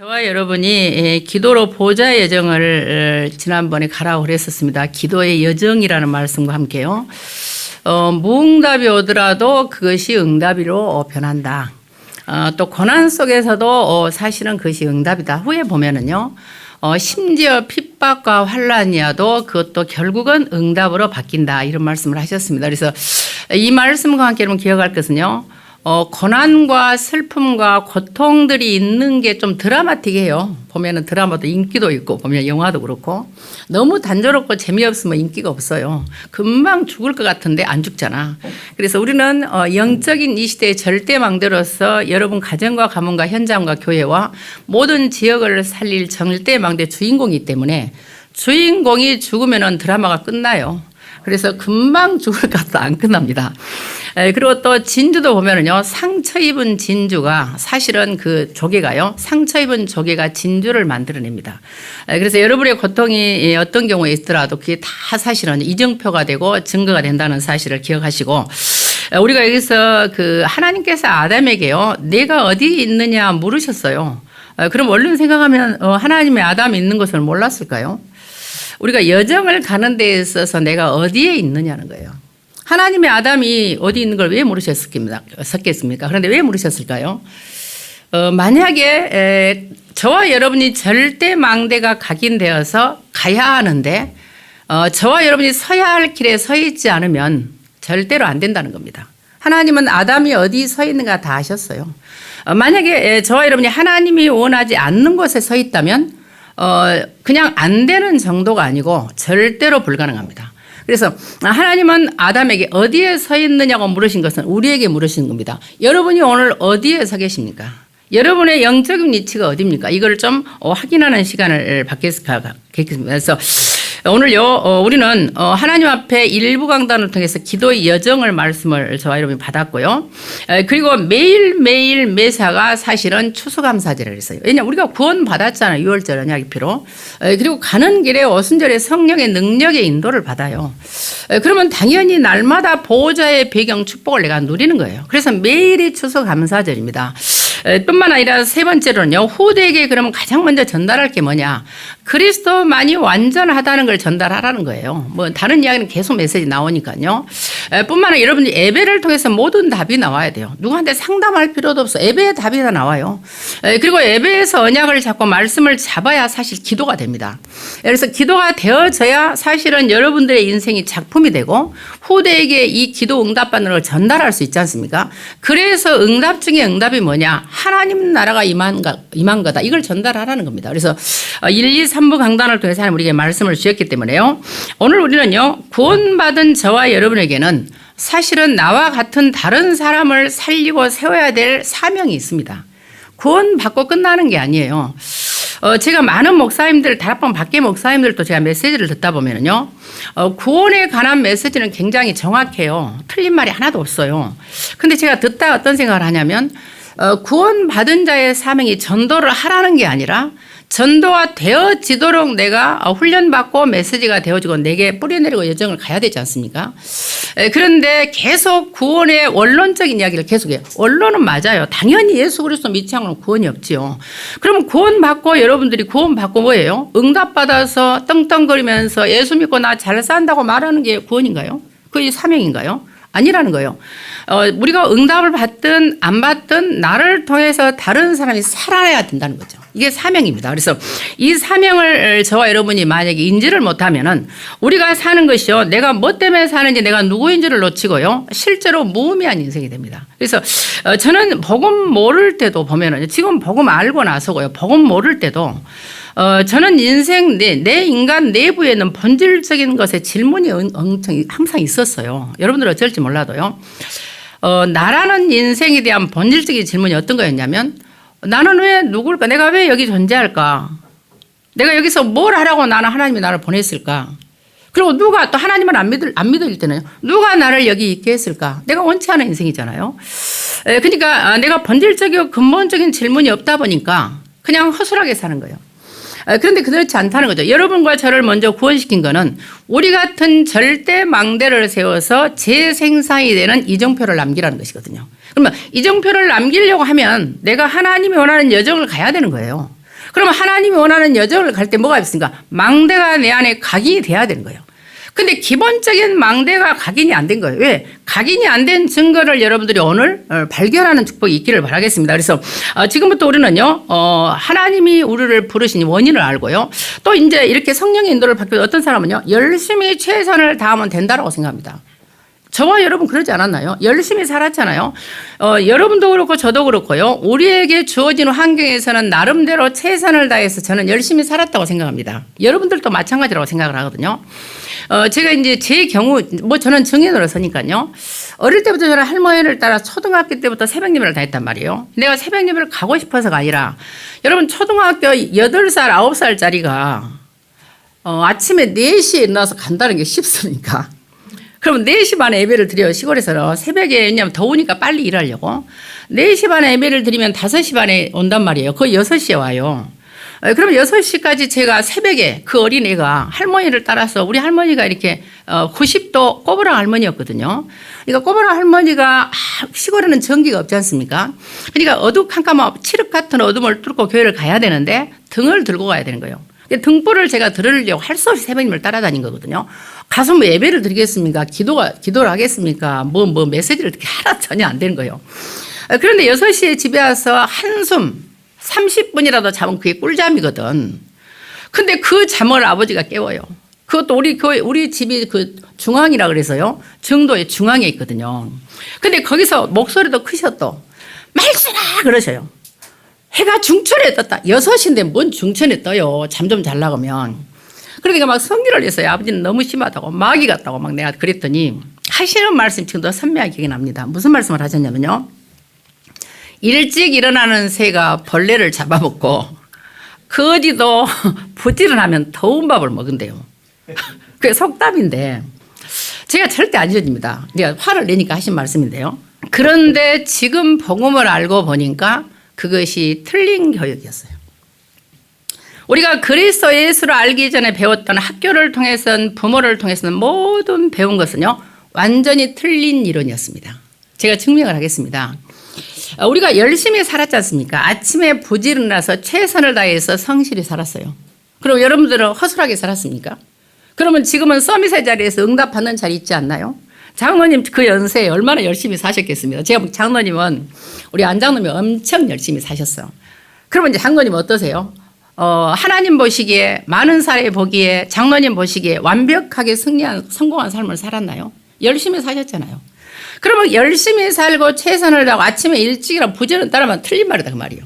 저와 여러분이 기도로 보좌의 여정을 지난번에 가라고 그랬었습니다. 기도의 여정이라는 말씀과 함께요. 무응답이 오더라도 그것이 응답으로 변한다. 또 고난 속에서도 사실은 그것이 응답이다. 후에 보면은요. 심지어 핍박과 환란이어도 그것도 결국은 응답으로 바뀐다. 이런 말씀을 하셨습니다. 그래서 이 말씀과 함께 여러분 기억할 것은요. 고난과 슬픔과 고통들이 있는 게 좀 드라마틱해요. 보면은 드라마도 인기도 있고 보면 영화도 그렇고 너무 단조롭고 재미없으면 인기가 없어요. 금방 죽을 것 같은데 안 죽잖아. 그래서 우리는 영적인 이 시대의 절대망대로서 여러분 가정과 가문과 현장과 교회와 모든 지역을 살릴 절대망대 주인공이기 때문에 주인공이 죽으면은 드라마가 끝나요. 그래서 금방 죽을 것 같아도 안 끝납니다. 그리고 또 진주도 보면은요, 상처 입은 진주가 사실은 그 조개가요, 상처 입은 조개가 진주를 만들어냅니다. 그래서 여러분의 고통이 어떤 경우에 있더라도 그게 다 사실은 이정표가 되고 증거가 된다는 사실을 기억하시고, 우리가 여기서 그 하나님께서 아담에게요, 내가 어디 있느냐 물으셨어요. 그럼 얼른 생각하면 하나님의 아담이 있는 것을 몰랐을까요? 우리가 여정을 가는 데 있어서 내가 어디에 있느냐는 거예요. 하나님의 아담이 어디 있는 걸 왜 물으셨겠습니까? 그런데 왜 물으셨을까요? 만약에 저와 여러분이 절대망대가 각인되어서 가야 하는데 저와 여러분이 서야 할 길에 서 있지 않으면 절대로 안 된다는 겁니다. 하나님은 아담이 어디 서 있는가 다 아셨어요. 만약에 저와 여러분이 하나님이 원하지 않는 곳에 서 있다면 그냥 안 되는 정도가 아니고 절대로 불가능합니다. 그래서 하나님은 아담에게 어디에 서 있느냐고 물으신 것은 우리에게 물으신 겁니다. 여러분이 오늘 어디에 서 계십니까? 여러분의 영적인 위치가 어디입니까? 이걸 좀 확인하는 시간을 갖겠습니다. 그래서 오늘요, 우리는 하나님 앞에 일부 강단을 통해서 기도의 여정을 말씀을 저와 여러분이 받았고요. 그리고 매일매일 매사가 사실은 추수감사제를 했어요. 왜냐하면 우리가 구원 받았잖아요. 6월절 언약기표로. 그리고 가는 길에 오순절에 성령의 능력의 인도를 받아요. 그러면 당연히 날마다 보호자의 배경 축복을 내가 누리는 거예요. 그래서 매일이 추수감사절입니다. 뿐만 아니라 세 번째로는요, 후대에게 그러면 가장 먼저 전달할 게 뭐냐? 그리스도만이 완전하다는 걸 전달하라는 거예요. 뭐 다른 이야기는 계속 메시지 나오니까요. 뿐만 아니라 여러분이 예배를 통해서 모든 답이 나와야 돼요. 누구한테 상담할 필요도 없어. 예배의 답이 다 나와요. 그리고 예배에서 언약을 잡고 말씀을 잡아야 사실 기도가 됩니다. 그래서 기도가 되어져야 사실은 여러분들의 인생이 작품이 되고 후대에게 이 기도 응답받는 걸 전달할 수 있지 않습니까? 그래서 응답 중에 응답이 뭐냐? 하나님 나라가 임한 거다. 이걸 전달하라는 겁니다. 그래서 1, 2, 3부 강단을 통해서 하나님 우리에게 말씀을 주셨기 때문에요. 오늘 우리는요, 구원받은 저와 여러분에게는 사실은 나와 같은 다른 사람을 살리고 세워야 될 사명이 있습니다. 구원받고 끝나는 게 아니에요. 제가 많은 목사님들, 다락방 밖에 목사님들도 제가 메시지를 듣다 보면은요, 구원에 관한 메시지는 굉장히 정확해요. 틀린 말이 하나도 없어요. 근데 제가 듣다 어떤 생각을 하냐면, 구원받은 자의 사명이 전도를 하라는 게 아니라 전도가 되어지도록 내가 훈련받고 메시지가 되어지고 내게 뿌려내리고 여정을 가야 되지 않습니까? 그런데 계속 구원의 원론적인 이야기를 계속해요. 원론은 맞아요. 당연히 예수 그리스도 믿지 않고는 구원이 없지요. 그러면 구원받고 여러분들이 구원받고 뭐예요? 응답받아서 떵떵거리면서 예수 믿고 나 잘 산다고 말하는 게 구원인가요? 그게 사명인가요? 아니라는 거예요. 우리가 응답을 받든 안 받든 나를 통해서 다른 사람이 살아야 된다는 거죠. 이게 사명입니다. 그래서 이 사명을 저와 여러분이 만약에 인지를 못하면은 우리가 사는 것이요, 내가 뭐 때문에 사는지 내가 누구인지를 놓치고요, 실제로 무의미한 인생이 됩니다. 그래서 저는 복음 모를 때도 보면은, 지금 복음 알고 나서고요, 복음 모를 때도 저는 인생 내 인간 내부에는 본질적인 것에 질문이 엄청 항상 있었어요. 여러분들 어쩔지 몰라도요. 나라는 인생에 대한 본질적인 질문이 어떤 거였냐면, 나는 왜 누굴까? 내가 왜 여기 존재할까? 내가 여기서 뭘 하라고 나는 하나님이 나를 보냈을까? 그리고 누가 또 하나님을 안 믿을 때는 누가 나를 여기 있게 했을까? 내가 원치 않은 인생이잖아요. 그러니까 내가 본질적이고 근본적인 질문이 없다 보니까 그냥 허술하게 사는 거예요. 그런데 그렇지 않다는 거죠. 여러분과 저를 먼저 구원시킨 거는 우리 같은 절대망대를 세워서 재생산이 되는 이정표를 남기라는 것이거든요. 그러면 이정표를 남기려고 하면 내가 하나님이 원하는 여정을 가야 되는 거예요. 그러면 하나님이 원하는 여정을 갈 때 뭐가 있습니까? 망대가 내 안에 각인이 돼야 되는 거예요. 근데 기본적인 망대가 각인이 안 된 거예요. 왜? 각인이 안 된 증거를 여러분들이 오늘 발견하는 축복이 있기를 바라겠습니다. 그래서 지금부터 우리는요, 하나님이 우리를 부르신 원인을 알고요. 또 이제 이렇게 성령의 인도를 받고 어떤 사람은요, 열심히 최선을 다하면 된다라고 생각합니다. 저와 여러분 그러지 않았나요? 열심히 살았잖아요. 여러분도 그렇고 저도 그렇고요. 우리에게 주어진 환경에서는 나름대로 최선을 다해서 저는 열심히 살았다고 생각합니다. 여러분들도 마찬가지라고 생각을 하거든요. 제가 이제 제 경우, 저는 정인으로서니까요. 어릴 때부터 저는 할머니를 따라 초등학교 때부터 새벽 예배를 다녔단 말이에요. 내가 새벽 예배를 가고 싶어서가 아니라 여러분 초등학교 8살, 9살짜리가 아침에 4시에 일어나서 간다는 게 쉽습니까? 그럼 4시 반에 예배를 드려요. 시골에서는 새벽에 왜냐면 더우니까 빨리 일하려고 4시 반에 예배를 드리면 5시 반에 온단 말이에요. 거의 6시에 와요. 그럼 6시까지 제가 새벽에 그 어린애가 할머니를 따라서 우리 할머니가 이렇게 90도 꼬부랑 할머니였거든요. 그러니까 꼬부랑 할머니가 시골에는 전기가 없지 않습니까? 그러니까 어두컴컴한 칠흑 같은 어둠을 뚫고 교회를 가야 되는데 등을 들고 가야 되는 거예요. 등불을 제가 들으려고 할 수 없이 새벽님을 따라다닌 거거든요. 가서 뭐 예배를 드리겠습니까? 기도를 하겠습니까? 메시지를 듣게 하나 전혀 안 되는 거예요. 그런데 6시에 집에 와서 한숨 30분이라도 자면 그게 꿀잠이거든. 근데 그 잠을 아버지가 깨워요. 그것도 우리 집이 그 중앙이라 그래서요. 정도의 중앙에 있거든요. 근데 거기서 목소리도 크셔도 말씀아 그러셔요. 해가 중천에 떴다. 6시인데 뭔 중천에 떠요. 잠 좀 잘 나가면. 그러니까 막 성기를 했어요. 아버지는 너무 심하다고 마귀 같다고 막 내가 그랬더니 하시는 말씀 지금도 선명하게 기억이 납니다. 무슨 말씀을 하셨냐면요. 일찍 일어나는 새가 벌레를 잡아먹고 거지도 부지런하면 더운 밥을 먹은대요. 그게 속담인데 제가 절대 안 잊어집니다. 내가 화를 내니까 하신 말씀인데요. 그런데 지금 복음을 알고 보니까 그것이 틀린 교육이었어요. 우리가 그리스도 예수를 알기 전에 배웠던 학교를 통해서는 부모를 통해서는 모든 배운 것은요. 완전히 틀린 이론이었습니다. 제가 증명을 하겠습니다. 우리가 열심히 살았지 않습니까? 아침에 부지런해서 최선을 다해서 성실히 살았어요. 그리고 여러분들은 허술하게 살았습니까? 그러면 지금은 서밋의 자리에서 응답받는 자리 있지 않나요? 장로님 그 연세에 얼마나 열심히 사셨겠습니까? 제가 장로님은 우리 안 장로님이 엄청 열심히 사셨어요. 그러면 이제 장로님 어떠세요? 하나님 보시기에 많은 사례 보기에 장로님 보시기에 완벽하게 성공한 삶을 살았나요? 열심히 사셨잖아요. 그러면 열심히 살고 최선을 다하고 아침에 일찍이라고 부지런 따르면 틀린 말이다 그 말이에요.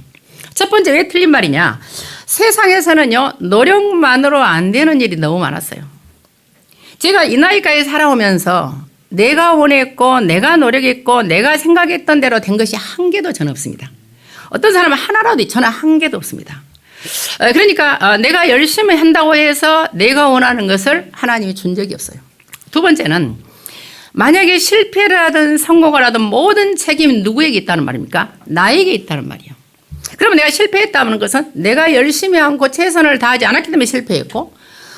첫 번째 왜 틀린 말이냐? 세상에서는요 노력만으로 안 되는 일이 너무 많았어요. 제가 이 나이까지 살아오면서 내가 원했고 내가 노력했고 내가 생각했던 대로 된 것이 한 개도 저는 없습니다. 어떤 사람은 하나라도 저는 한 개도 없습니다. 그러니까 내가 열심히 한다고 해서 내가 원하는 것을 하나님이 준 적이 없어요. 두 번째는 만약에 실패를 하든 성공을 하든 모든 책임이 누구에게 있다는 말입니까? 나에게 있다는 말이에요. 그러면 내가 실패했다는 것은 내가 열심히 하고 최선을 다하지 않았기 때문에 실패했고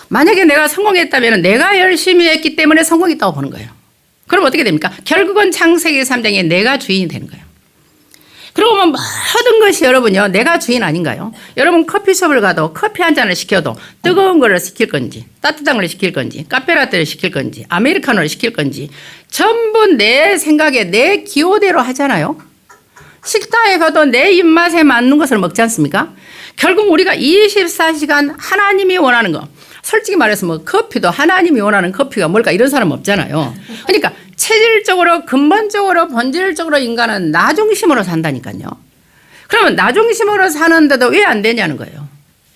만약에 내가 성공했다면 내가 열심히 했기 때문에 성공했다고 보는 거예요. 그럼 어떻게 됩니까? 결국은 창세기 3장에 내가 주인이 되는 거예요. 그러고 보면 모든 것이 여러분요 내가 주인 아닌가요? 여러분 커피숍을 가도 커피 한 잔을 시켜도 뜨거운 거를 시킬 건지 따뜻한 걸 시킬 건지 카페라떼를 시킬 건지 아메리카노를 시킬 건지 전부 내 생각에 내 기호대로 하잖아요. 식당에 가도 내 입맛에 맞는 것을 먹지 않습니까? 결국 우리가 24시간 하나님이 원하는 거 솔직히 말해서 뭐 커피도 하나님이 원하는 커피가 뭘까 이런 사람 없잖아요. 그러니까 체질적으로 근본적으로 본질적으로 인간은 나 중심으로 산다니까요. 그러면 나 중심으로 사는데도 왜 안 되냐는 거예요.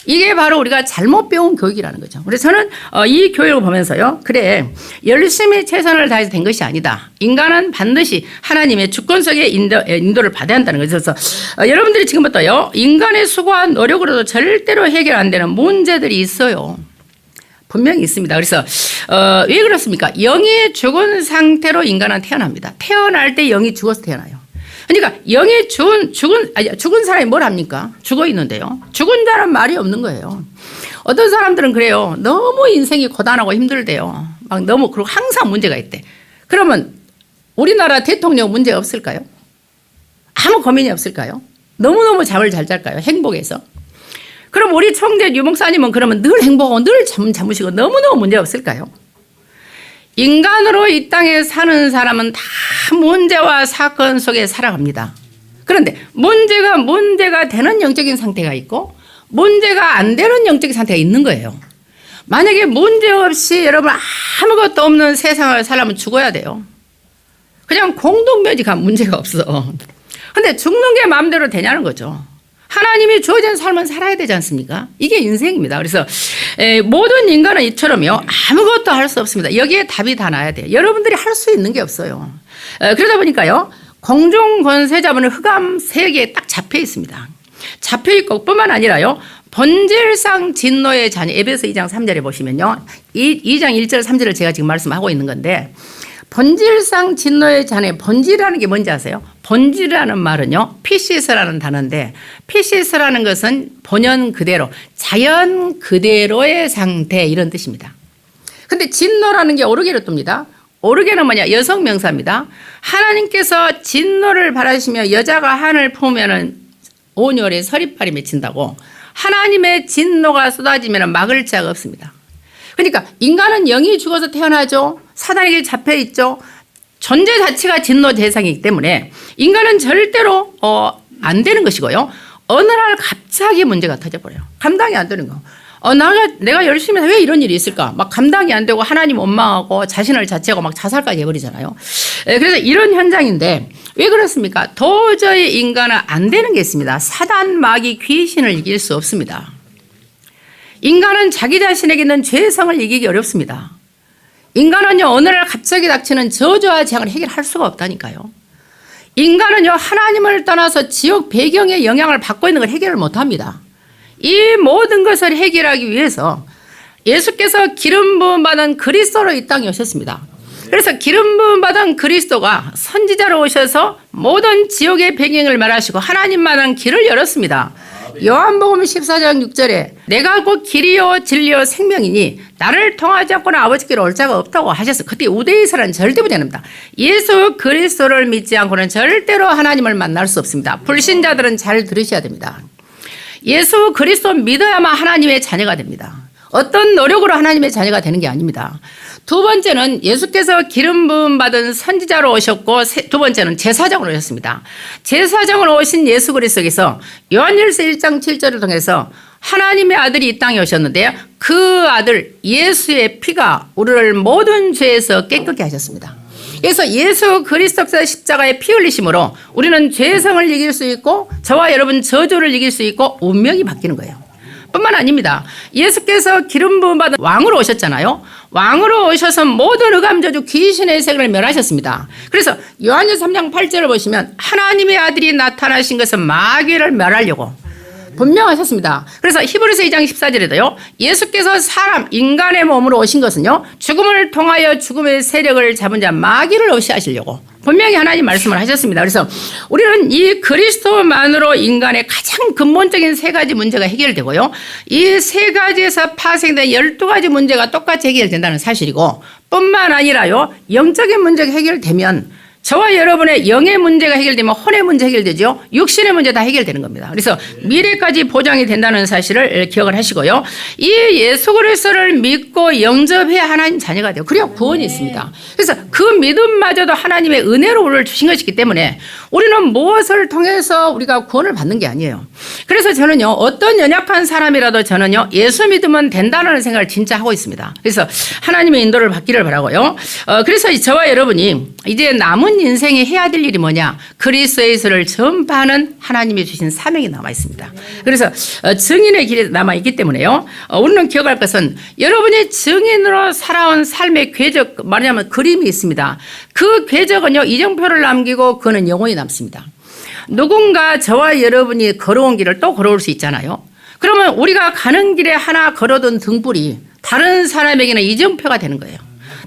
이게 바로 우리가 잘못 배운 교육이라는 거죠. 그래서 저는 이 교육을 보면서요. 그래 열심히 최선을 다해서 된 것이 아니다. 인간은 반드시 하나님의 주권 속에 인도를 받아야 한다는 거죠. 그래서 여러분들이 지금부터요. 인간의 수고와 노력으로도 절대로 해결 안 되는 문제들이 있어요. 분명히 있습니다. 그래서 왜 그렇습니까? 영이 죽은 상태로 인간은 태어납니다. 태어날 때 영이 죽어서 태어나요. 그러니까 영이 죽은 사람이 뭘 합니까? 죽어 있는데요. 죽은 자는 말이 없는 거예요. 어떤 사람들은 그래요. 너무 인생이 고단하고 힘들대요. 막 너무 그리고 항상 문제가 있대. 그러면 우리나라 대통령 문제가 없을까요? 아무 고민이 없을까요? 너무너무 잠을 잘 잘까요? 행복해서. 그럼 우리 총재 유 목사님은 그러면 늘 행복하고 늘 참으시고 너무너무 문제 없을까요? 인간으로 이 땅에 사는 사람은 다 문제와 사건 속에 살아갑니다. 그런데 문제가 되는 영적인 상태가 있고 문제가 안 되는 영적인 상태가 있는 거예요. 만약에 문제 없이 여러분 아무것도 없는 세상을 살려면 죽어야 돼요. 그냥 공동묘지가 문제가 없어. 근데 죽는 게 마음대로 되냐는 거죠. 하나님이 주어진 삶은 살아야 되지 않습니까? 이게 인생입니다. 그래서 모든 인간은 이처럼요. 아무것도 할 수 없습니다. 여기에 답이 다 나야 돼요. 여러분들이 할 수 있는 게 없어요. 그러다 보니까요. 공중 권세자분은 흑암 세계에 딱 잡혀 있습니다. 잡혀 있고 뿐만 아니라요. 본질상 진노의 자녀 에베소 2장 3절에 보시면요. 2장 1절 3절을 제가 지금 말씀하고 있는 건데 본질상 진노의 자녀 본질이라는 게 뭔지 아세요? 본질이라는 말은요. 피시스라는 단어인데 피시스라는 것은 본연 그대로 자연 그대로의 상태 이런 뜻입니다. 근데 진노라는 게 오르게로 뜹니다. 오르게는 뭐냐? 여성 명사입니다. 하나님께서 진노를 바라시며 여자가 한을 품으면 온열에 서리팔이 맺힌다고 하나님의 진노가 쏟아지면 막을 자가 없습니다. 그러니까 인간은 영이 죽어서 태어나죠. 사단에게 잡혀 있죠. 존재 자체가 진노 대상이기 때문에 인간은 절대로 안 되는 것이고요. 어느 날 갑자기 문제가 터져버려요. 감당이 안 되는 거. 내가 열심히 해서 왜 이런 일이 있을까? 막 감당이 안 되고 하나님 원망하고 자신을 자책하고 막 자살까지 해버리잖아요. 그래서 이런 현장인데 왜 그렇습니까? 도저히 인간은 안 되는 게 있습니다. 사단, 마귀, 귀신을 이길 수 없습니다. 인간은 자기 자신에게 있는 죄성을 이기기 어렵습니다. 인간은요 어느 날 갑자기 닥치는 저주와 재앙을 해결할 수가 없다니까요. 인간은요 하나님을 떠나서 지옥 배경의 영향을 받고 있는 걸 해결을 못합니다. 이 모든 것을 해결하기 위해서 예수께서 기름 부음 받은 그리스도로 이 땅에 오셨습니다. 그래서 기름 부음 받은 그리스도가 선지자로 오셔서 모든 지옥의 배경을 말하시고 하나님만한 길을 열었습니다. 요한복음 14장 6절에 내가 곧 길이요 진리요 생명이니 나를 통하지 않고는 아버지께로 올 자가 없다고 하셨어요. 그때 우대이서라는 절대 부정합니다. 예수 그리스도를 믿지 않고는 절대로 하나님을 만날 수 없습니다. 불신자들은 잘 들으셔야 됩니다. 예수 그리스도 믿어야만 하나님의 자녀가 됩니다. 어떤 노력으로 하나님의 자녀가 되는 게 아닙니다. 두 번째는 예수께서 기름 부음 받은 선지자로 오셨고 두 번째는 제사장으로 오셨습니다. 제사장으로 오신 예수 그리스도께서 요한일서 1장 7절을 통해서 하나님의 아들이 이 땅에 오셨는데요. 그 아들 예수의 피가 우리를 모든 죄에서 깨끗게 하셨습니다. 그래서 예수 그리스도께서 십자가에 피 흘리심으로 우리는 죄성을 이길 수 있고 저와 여러분 저주를 이길 수 있고 운명이 바뀌는 거예요. 뿐만 아닙니다. 예수께서 기름 부음 받은 왕으로 오셨잖아요. 왕으로 오셔서 모든 흑암저주 귀신의 세력을 멸하셨습니다. 그래서 요한일서 3장 8절을 보시면 하나님의 아들이 나타나신 것은 마귀를 멸하려고 분명하셨습니다. 그래서 히브리서 2장 14절에도요. 예수께서 인간의 몸으로 오신 것은요. 죽음을 통하여 죽음의 세력을 잡은 자 마귀를 없이하시려고 분명히 하나님 말씀을 하셨습니다. 그래서 우리는 이 그리스도만으로 인간의 가장 근본적인 세 가지 문제가 해결되고요. 이 세 가지에서 파생된 12가지 문제가 똑같이 해결된다는 사실이고 뿐만 아니라요. 영적인 문제가 해결되면 저와 여러분의 영의 문제가 해결되면 혼의 문제 해결되죠. 육신의 문제 다 해결되는 겁니다. 그래서 미래까지 보장이 된다는 사실을 기억을 하시고요. 이 예수 그리스도를 믿고 영접해야 하나님 자녀가 돼요. 그래야 구원이 있습니다. 그래서 그 믿음마저도 하나님의 은혜로 우리를 주신 것이기 때문에 우리는 무엇을 통해서 우리가 구원을 받는 게 아니에요. 그래서 저는요. 어떤 연약한 사람이라도 저는요. 예수 믿으면 된다는 생각을 진짜 하고 있습니다. 그래서 하나님의 인도를 받기를 바라고요. 그래서 저와 여러분이 이제 남은 인생에 해야 될 일이 뭐냐? 그리스도의 예수를 전파하는 하나님이 주신 사명이 남아 있습니다. 그래서 증인의 길에 남아 있기 때문에요. 우리는 기억할 것은 여러분이 증인으로 살아온 삶의 궤적 말하자면 그림이 있습니다. 그 궤적은요. 이정표를 남기고 그는 영원히 남습니다. 누군가 저와 여러분이 걸어온 길을 또 걸어올 수 있잖아요. 그러면 우리가 가는 길에 하나 걸어둔 등불이 다른 사람에게는 이정표가 되는 거예요.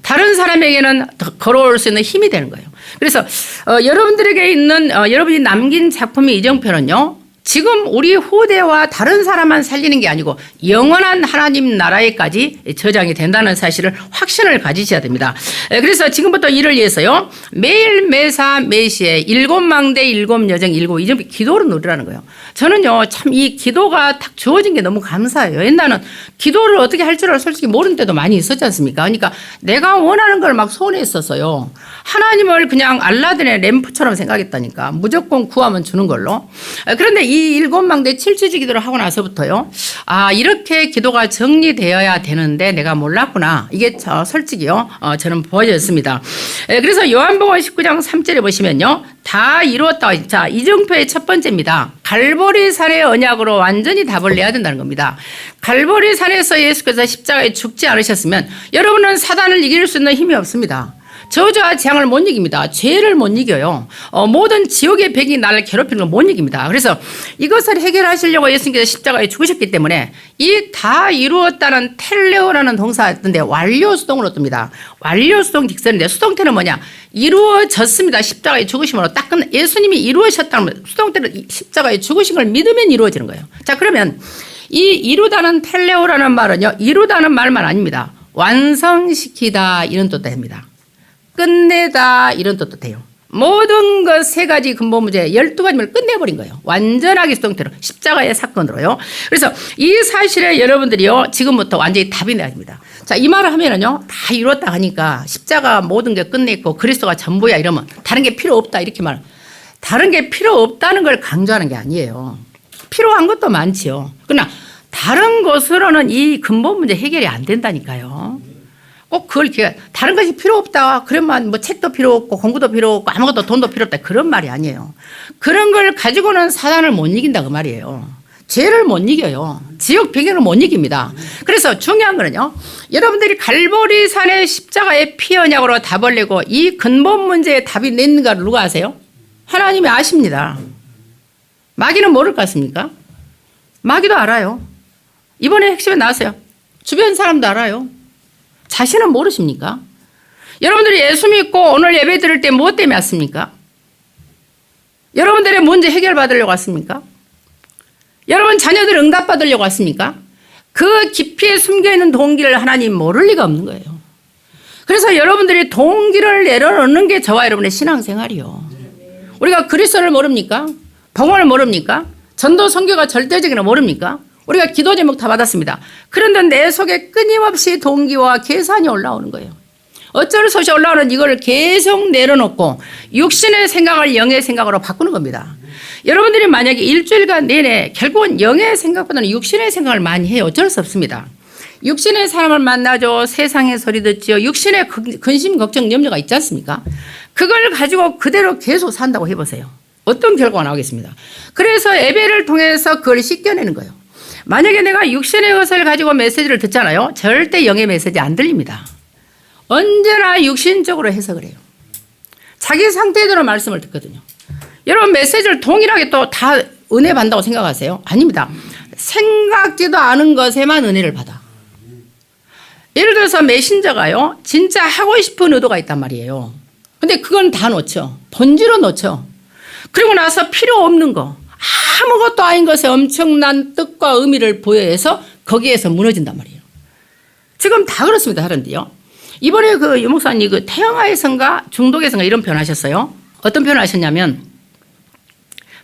다른 사람에게는 걸어올 수 있는 힘이 되는 거예요. 그래서 여러분들에게 있는 여러분이 남긴 작품의 이정표는요. 지금 우리 후대와 다른 사람만 살리는 게 아니고 영원한 하나님 나라에까지 저장이 된다는 사실을 확신을 가지셔야 됩니다. 그래서 지금부터 이를 위해서요. 매일 매사 매시에 7망대 7여정 7 기도를 누리라는 거예요. 저는요 참 이 기도가 딱 주어진 게 너무 감사해요. 옛날에는 기도를 어떻게 할 줄을 솔직히 모르는 때도 많이 있었지 않습니까? 그러니까 내가 원하는 걸 막 소원했었어요. 하나님을 그냥 알라딘의 램프처럼 생각했다니까. 무조건 구하면 주는 걸로. 그런데 이 7망대 7주지 기도를 하고 나서부터요. 아 이렇게 기도가 정리되어야 되는데 내가 몰랐구나. 이게 솔직히요. 저는 보여졌습니다. 그래서 요한복음 19장 3절에 보시면요. 다 이루었다. 자 이정표의 첫 번째입니다. 갈보리 산의 언약으로 완전히 답을 내야 된다는 겁니다. 갈보리 산에서 예수께서 십자가에 죽지 않으셨으면 여러분은 사단을 이길 수 있는 힘이 없습니다. 저주와 재앙을 못 이깁니다. 죄를 못 이겨요. 모든 지옥의 백이 나를 괴롭히는 걸 못 이깁니다. 그래서 이것을 해결하시려고 예수님께서 십자가에 죽으셨기 때문에 이 다 이루었다는 텔레오라는 동사였던데 완료 수동으로 뜹니다. 완료 수동 직선인데 수동태는 뭐냐? 이루어졌습니다. 십자가에 죽으심으로 딱 끝나. 예수님이 이루어졌다는 수동태는 십자가에 죽으신 걸 믿으면 이루어지는 거예요. 자 그러면 이 이루다는 텔레오라는 말은요. 이루다는 말만 아닙니다. 완성시키다 이런 뜻도 됩니다. 끝내다 이런 뜻도 돼요. 모든 것 3가지 근본 문제 12가지를 끝내버린 거예요. 완전하게 수동태로 십자가의 사건으로요. 그래서 이 사실에 여러분들이요 지금부터 완전히 답이 나야 됩니다. 자, 이 말을 하면은요 다 이뤘다 하니까 십자가 모든 게 끝냈고 그리스도가 전부야 이러면 다른 게 필요 없다 이렇게 말. 다른 게 필요 없다는 걸 강조하는 게 아니에요. 필요한 것도 많지요. 그러나 다른 것으로는 이 근본 문제 해결이 안 된다니까요. 꼭 그걸 다른 것이 필요 없다. 그러면 뭐 책도 필요 없고 공부도 필요 없고 아무것도 돈도 필요 없다. 그런 말이 아니에요. 그런 걸 가지고는 사단을 못 이긴다 그 말이에요. 죄를 못 이겨요. 지옥 배경을 못 이깁니다. 그래서 중요한 거는요. 여러분들이 갈보리 산의 십자가의 피 언약으로 답을 내고 이 근본 문제에 답이 냈는가를 누가 아세요? 하나님이 아십니다. 마귀는 모를 것 같습니까? 마귀도 알아요. 이번에 핵심에 나왔어요. 주변 사람도 알아요. 자신은 모르십니까? 여러분들이 예수 믿고 오늘 예배 드릴 때 무엇 때문에 왔습니까? 여러분들의 문제 해결받으려고 왔습니까? 여러분 자녀들 응답받으려고 왔습니까? 그 깊이에 숨겨있는 동기를 하나님 모를 리가 없는 거예요. 그래서 여러분들이 동기를 내려놓는 게 저와 여러분의 신앙생활이요. 우리가 그리스도를 모릅니까? 복음을 모릅니까? 전도 선교가 절대적인 거 모릅니까? 우리가 기도 제목 다 받았습니다. 그런데 내 속에 끊임없이 동기와 계산이 올라오는 거예요. 어쩔 수 없이 올라오는 이걸 계속 내려놓고 육신의 생각을 영의 생각으로 바꾸는 겁니다. 여러분들이 만약에 일주일간 내내 결국은 영의 생각보다는 육신의 생각을 많이 해요. 어쩔 수 없습니다. 육신의 사람을 만나죠. 세상의 소리 듣죠. 육신의 근심, 걱정, 염려가 있지 않습니까? 그걸 가지고 그대로 계속 산다고 해보세요. 어떤 결과가 나오겠습니다. 그래서 예배를 통해서 그걸 씻겨내는 거예요. 만약에 내가 육신의 것을 가지고 메시지를 듣잖아요. 절대 영의 메시지 안 들립니다. 언제나 육신적으로 해석을 해요. 자기 상태대로 말씀을 듣거든요. 여러분 메시지를 동일하게 또 다 은혜 받는다고 생각하세요? 아닙니다. 생각지도 않은 것에만 은혜를 받아. 예를 들어서 메신저가요. 진짜 하고 싶은 의도가 있단 말이에요. 근데 그건 다 놓죠. 본질로 놓죠. 그리고 나서 필요 없는 거. 아무것도 아닌 것에 엄청난 뜻과 의미를 부여해서 거기에서 무너진단 말이에요. 지금 다 그렇습니다. 하는데요. 이번에 그 유목사님 그 태영아에선가 중독에선가 이런 표현 하셨어요. 어떤 표현을 하셨냐면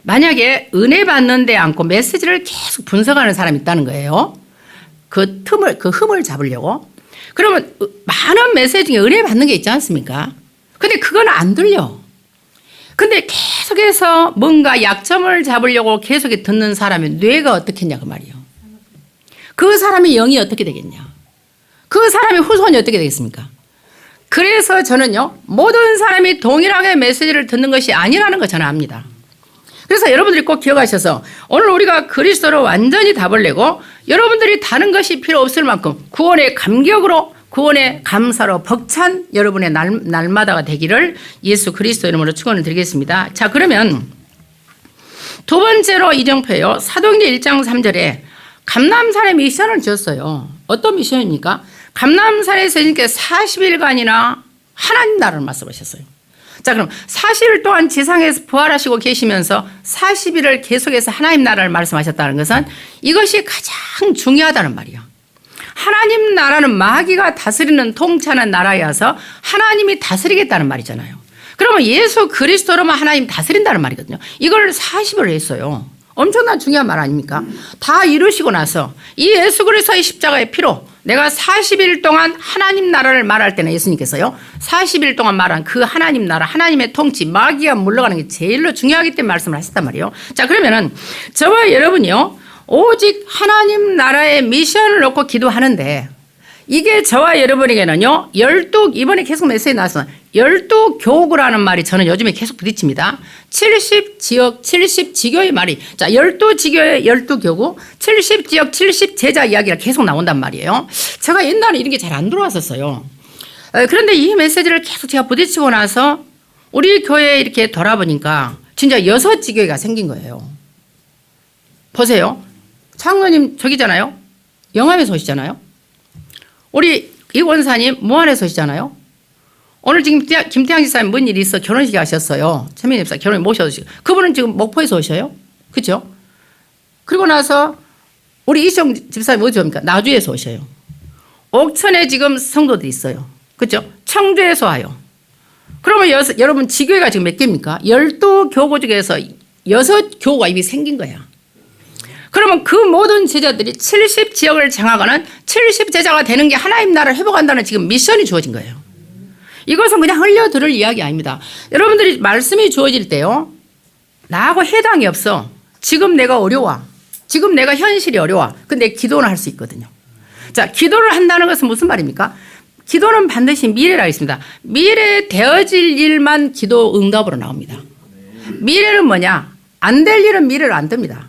만약에 은혜 받는데 않고 메시지를 계속 분석하는 사람이 있다는 거예요. 그 흠을 잡으려고. 그러면 많은 메시지 중에 은혜 받는 게 있지 않습니까? 근데 그건 안 들려. 근데 계속해서 뭔가 약점을 잡으려고 계속 듣는 사람의 뇌가 어떻겠냐 그 말이에요. 그 사람의 영이 어떻게 되겠냐. 그 사람의 후손이 어떻게 되겠습니까? 그래서 저는요. 모든 사람이 동일하게 메시지를 듣는 것이 아니라는 거 저는 압니다. 그래서 여러분들이 꼭 기억하셔서 오늘 우리가 그리스도로 완전히 답을 내고 여러분들이 다른 것이 필요 없을 만큼 구원의 감격으로 구원의 감사로 벅찬 여러분의 날마다가 되기를 예수 그리스도 이름으로 축원을 드리겠습니다. 자 그러면 두 번째로 이정표예요. 사도행전 1장 3절에 감람산에 미션을 주었어요. 어떤 미션입니까? 감람산에서 이렇게 40일간이나 하나님 나라를 말씀하셨어요. 자, 그럼 40일 동안 지상에서 부활하시고 계시면서 40일을 계속해서 하나님 나라를 말씀하셨다는 것은 이것이 가장 중요하다는 말이에요. 하나님 나라는 마귀가 다스리는 통치하는 나라여서 하나님이 다스리겠다는 말이잖아요. 그러면 예수 그리스도로만 하나님 다스린다는 말이거든요. 이걸 40을 했어요. 엄청난 중요한 말 아닙니까? 다 이루시고 나서 이 예수 그리스도의 십자가의 피로 내가 40일 동안 하나님 나라를 말할 때는 예수님께서요 40일 동안 말한 그 하나님 나라 하나님의 통치 마귀가 물러가는 게 제일로 중요하기 때문에 말씀을 하셨단 말이에요. 자, 그러면은 저와 여러분이요 오직 하나님 나라의 미션을 놓고 기도하는데 이게 저와 여러분에게는요 12 이번에 계속 메시지 나와서 12교구라는 말이 저는 요즘에 계속 부딪힙니다. 70지역 70지교의 말이 자 12지교의 12교구 70지역 70제자 이야기가 계속 나온단 말이에요. 제가 옛날에 이런 게 잘 안 들어왔었어요. 그런데 이 메시지를 계속 제가 부딪히고 나서 우리 교회에 이렇게 돌아보니까 진짜 6지교회가 생긴 거예요. 보세요. 창원님 저기잖아요. 영암에서 오시잖아요. 우리 이 원사님 무안에서 오시잖아요. 오늘 지금 김태양 지사님 뭔 일이 있어 결혼식 하셨어요. 최민희 집사 결혼에 모셔주시고 그분은 지금 목포에서 오셔요. 그렇죠? 그리고 나서 우리 이시영 집사님 어디 옵니까? 나주에서 오셔요. 옥천에 지금 성도들이 있어요. 그렇죠? 청주에서 와요. 그러면 여러분 지교회가 지금 몇 개입니까? 12교구 중에서 6교구가 이미 생긴 거야. 그러면 그 모든 제자들이 70지역을 장악하는 70제자가 되는 게 하나님 나라를 회복한다는 지금 미션이 주어진 거예요. 이것은 그냥 흘려들을 이야기 아닙니다. 여러분들이 말씀이 주어질 때요. 나하고 해당이 없어. 지금 내가 어려워. 지금 내가 현실이 어려워. 근데 기도는 할 수 있거든요. 자, 기도를 한다는 것은 무슨 말입니까? 기도는 반드시 미래라 있습니다. 미래에 되어질 일만 기도 응답으로 나옵니다. 미래는 뭐냐? 안 될 일은 미래로 안 뜹니다.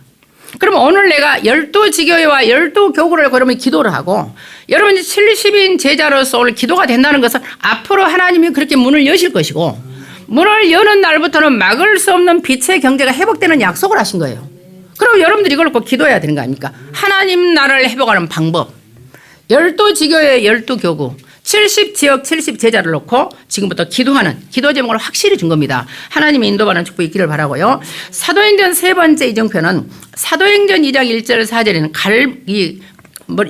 그러면 오늘 내가 12지교회와 12교구를 그러면 기도를 하고 여러분이 70인 제자로서 오늘 기도가 된다는 것은 앞으로 하나님이 그렇게 문을 여실 것이고 문을 여는 날부터는 막을 수 없는 빛의 경제가 회복되는 약속을 하신 거예요. 그럼 여러분들이 이걸 꼭 기도해야 되는 거 아닙니까? 하나님 나라를 회복하는 방법 12지교회 12교구 70지역 70제자를 놓고 지금부터 기도하는 기도 제목을 확실히 준 겁니다. 하나님의 인도받는 축복이 있기를 바라고요. 사도행전 세 번째 이정표는 사도행전 2장 1절 4절에는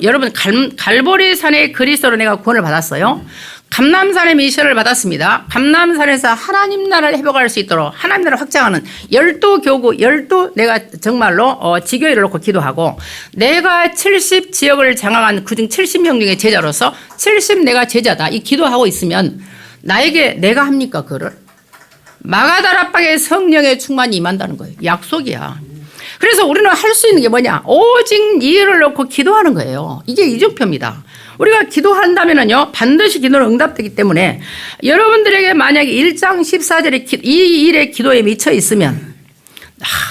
여러분 갈보리 산의 그리스도로 내가 구원을 받았어요. 감람산의 미션을 받았습니다. 감람산에서 하나님 나라를 회복할 수 있도록 하나님 나라를 확장하는 12교구 12 내가 정말로 지교회를 놓고 기도하고 내가 70지역을 장악한 그중 70명 중에 제자로서 70 내가 제자다 이 기도하고 있으면 나에게 내가 합니까 그거를? 마가다락방에 성령의 충만이 임한다는 거예요. 약속이야. 그래서 우리는 할 수 있는 게 뭐냐? 오직 이 일을 놓고 기도하는 거예요. 이게 이정표입니다. 우리가 기도한다면요 반드시 기도는 응답되기 때문에 여러분들에게 만약에 1장 14절에 이 일에 기도에 미쳐 있으면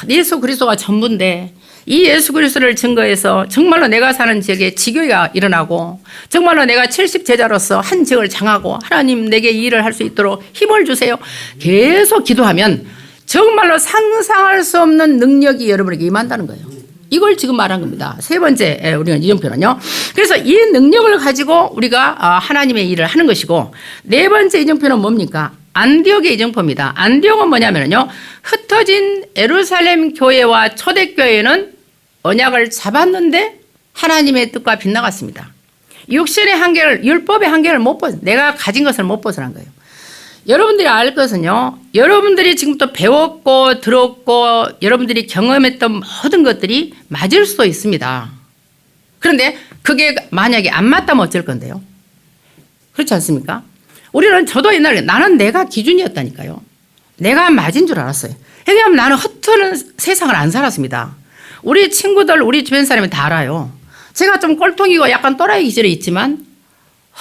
예수 그리스도가 전부인데 이 예수 그리스도를 증거해서 정말로 내가 사는 지역에 지교회가 일어나고 정말로 내가 70제자로서 한 지역을 장하고 하나님 내게 이 일을 할 수 있도록 힘을 주세요. 계속 기도하면 정말로 상상할 수 없는 능력이 여러분에게 임한다는 거예요. 이걸 지금 말한 겁니다. 세 번째 우리는 이정표는요. 그래서 이 능력을 가지고 우리가 하나님의 일을 하는 것이고 네 번째 이정표는 뭡니까? 안디옥의 이정표입니다. 안디옥은 뭐냐면요. 흩어진 예루살렘 교회와 초대교회는 언약을 잡았는데 하나님의 뜻과 빗나갔습니다. 육신의 한계를 율법의 한계를 못 벗어 내가 가진 것을 못 벗어난 거예요. 여러분들이 알 것은요. 여러분들이 지금부터 배웠고 들었고 여러분들이 경험했던 모든 것들이 맞을 수도 있습니다. 그런데 그게 만약에 안 맞다면 어쩔 건데요. 그렇지 않습니까? 우리는 저도 옛날에 나는 내가 기준이었다니까요. 내가 맞은 줄 알았어요. 왜냐하면 나는 허투루 세상을 안 살았습니다. 우리 친구들 우리 주변 사람이 다 알아요. 제가 좀 꼴통이고 약간 또라이 기질이 있지만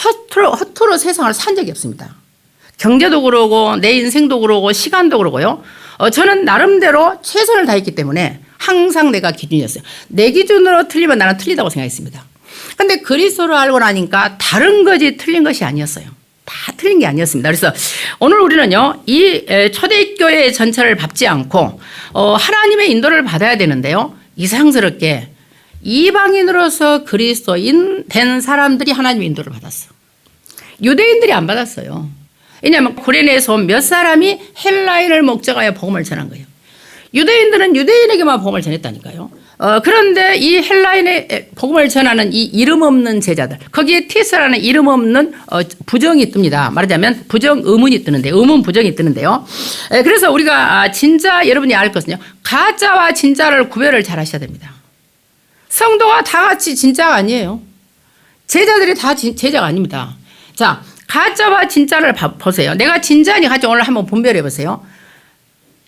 허투루 세상을 산 적이 없습니다. 경제도 그러고 내 인생도 그러고 시간도 그러고요. 저는 나름대로 최선을 다했기 때문에 항상 내가 기준이었어요. 내 기준으로 틀리면 나는 틀리다고 생각했습니다. 그런데 그리스도를 알고 나니까 다른 것이 틀린 것이 아니었어요. 다 틀린 게 아니었습니다. 그래서 오늘 우리는요. 이 초대교회 전체를 밟지 않고 하나님의 인도를 받아야 되는데요. 이상스럽게 이방인으로서 그리스도인 된 사람들이 하나님의 인도를 받았어. 유대인들이 안 받았어요. 왜냐하면 구레네에서 온 몇 사람이 헬라인을 목적하여 복음을 전한 거예요. 유대인들은 유대인에게만 복음을 전했다니까요. 그런데 이 헬라인의 복음을 전하는 이 이름 없는 제자들, 거기에 티스라는 이름 없는 부정이 뜹니다. 말하자면 부정 의문이 뜨는데, 의문 부정이 뜨는데요. 그래서 우리가 진짜 여러분이 알 것은요, 가짜와 진짜를 구별을 잘 하셔야 됩니다. 성도가 다 같이 진짜가 아니에요. 제자들이 다 제자가 아닙니다. 자, 가짜와 진짜를 보세요. 내가 진짜니 가짜 오늘 한번 분별해 보세요.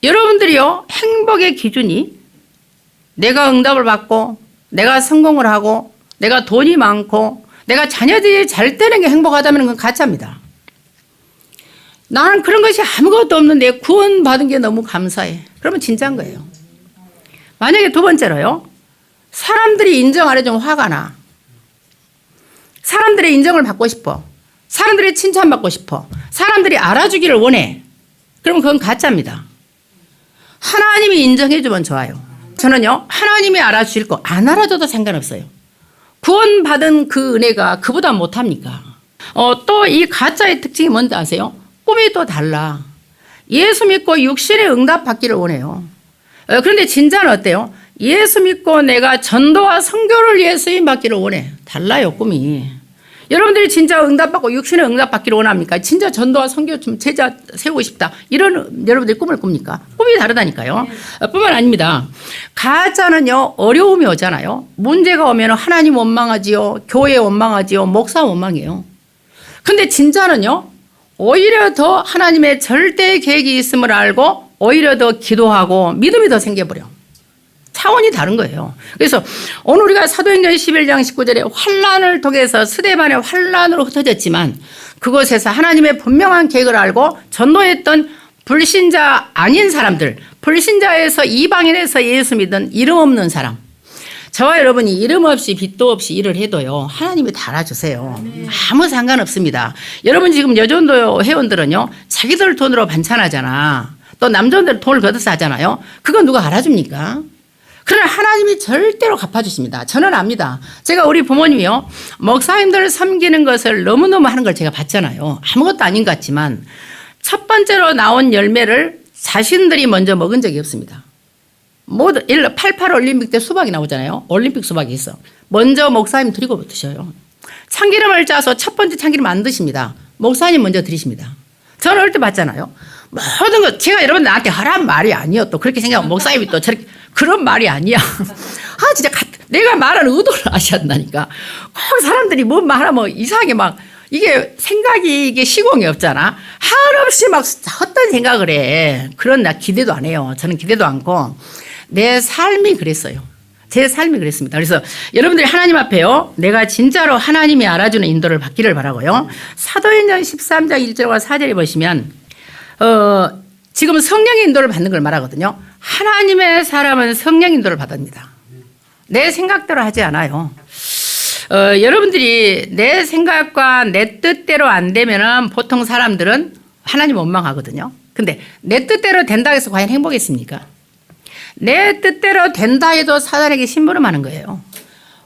여러분들이요, 행복의 기준이 내가 응답을 받고, 내가 성공을 하고, 내가 돈이 많고, 내가 자녀들이 잘 되는 게 행복하다면 그건 가짜입니다. 나는 그런 것이 아무것도 없는데 구원받은 게 너무 감사해. 그러면 진짜인 거예요. 만약에 두 번째로요, 사람들이 인정 안 해주면 화가 나. 사람들의 인정을 받고 싶어. 사람들의 칭찬받고 싶어. 사람들이 알아주기를 원해. 그러면 그건 가짜입니다. 하나님이 인정해주면 좋아요. 저는요, 하나님이 알아주실 거 안 알아줘도 상관없어요. 구원받은 그 은혜가 그보다 못합니까? 또 이 가짜의 특징이 뭔지 아세요? 꿈이 또 달라. 예수 믿고 육신의 응답 받기를 원해요. 그런데 진짜는 어때요? 예수 믿고 내가 전도와 선교를 위해 쓰임 받기를 원해. 달라요, 꿈이. 여러분들이 진짜 응답받고 육신의 응답받기를 원합니까? 진짜 전도와 선교 좀 제자 세우고 싶다. 이런 여러분들이 꿈을 꿉니까? 꿈이 다르다니까요. 뿐만 아닙니다. 가짜는요, 어려움이 오잖아요. 문제가 오면 하나님 원망하지요. 교회 원망하지요. 목사 원망해요. 근데 진짜는요, 오히려 더 하나님의 절대 계획이 있음을 알고 오히려 더 기도하고 믿음이 더 생겨버려. 차원이 다른 거예요. 그래서 오늘 우리가 사도행전 11장 19절에 환란을 통해서 스데반의 환란으로 흩어졌지만 그곳에서 하나님의 분명한 계획을 알고 전도했던 불신자 아닌 사람들, 불신자에서 이방인에서 예수 믿은 이름 없는 사람, 저와 여러분이 이름 없이 빚도 없이 일을 해도요, 하나님이 다 알아주세요. 아무 상관없습니다. 여러분 지금 여전도 회원들은요, 자기들 돈으로 반찬하잖아. 또 남자들 돈을 걷어서 하잖아요. 그건 누가 알아줍니까? 그러나 하나님이 절대로 갚아주십니다. 저는 압니다. 제가 우리 부모님이요, 목사님들 섬기는 것을 너무너무 하는 걸 제가 봤잖아요. 아무것도 아닌 것 같지만 첫 번째로 나온 열매를 자신들이 먼저 먹은 적이 없습니다. 모두 88 올림픽 때 수박이 나오잖아요. 올림픽 수박이 있어. 먼저 목사님 드리고 드셔요. 참기름을 짜서 첫 번째 참기름 안 드십니다. 목사님 먼저 드리십니다. 저는 어릴 때 봤잖아요. 모든 것, 제가 여러분 나한테 하란 말이 아니요. 또 그렇게 생각하고 목사님이 또 저렇게, 그런 말이 아니야. 아, 진짜 내가 말하는 의도를 아셔야 한다니까. 꼭 사람들이 뭔 말하면 이상하게 막, 이게 생각이, 이게 시공이 없잖아. 한없이 막 헛된 생각을 해. 그런 나 기대도 안 해요. 저는 기대도 않고. 내 삶이 그랬어요. 제 삶이 그랬습니다. 그래서 여러분들이 하나님 앞에요, 내가 진짜로 하나님이 알아주는 인도를 받기를 바라고요. 사도행전 13장 1절과 4절에 보시면 지금 성령의 인도를 받는 걸 말하거든요. 하나님의 사람은 성령 인도를 받습니다. 내 생각대로 하지 않아요. 여러분들이 내 생각과 내 뜻대로 안 되면은 보통 사람들은 하나님 원망하거든요. 근데 내 뜻대로 된다 해서 과연 행복했습니까? 내 뜻대로 된다 해도 사단에게 심부름하는 거예요.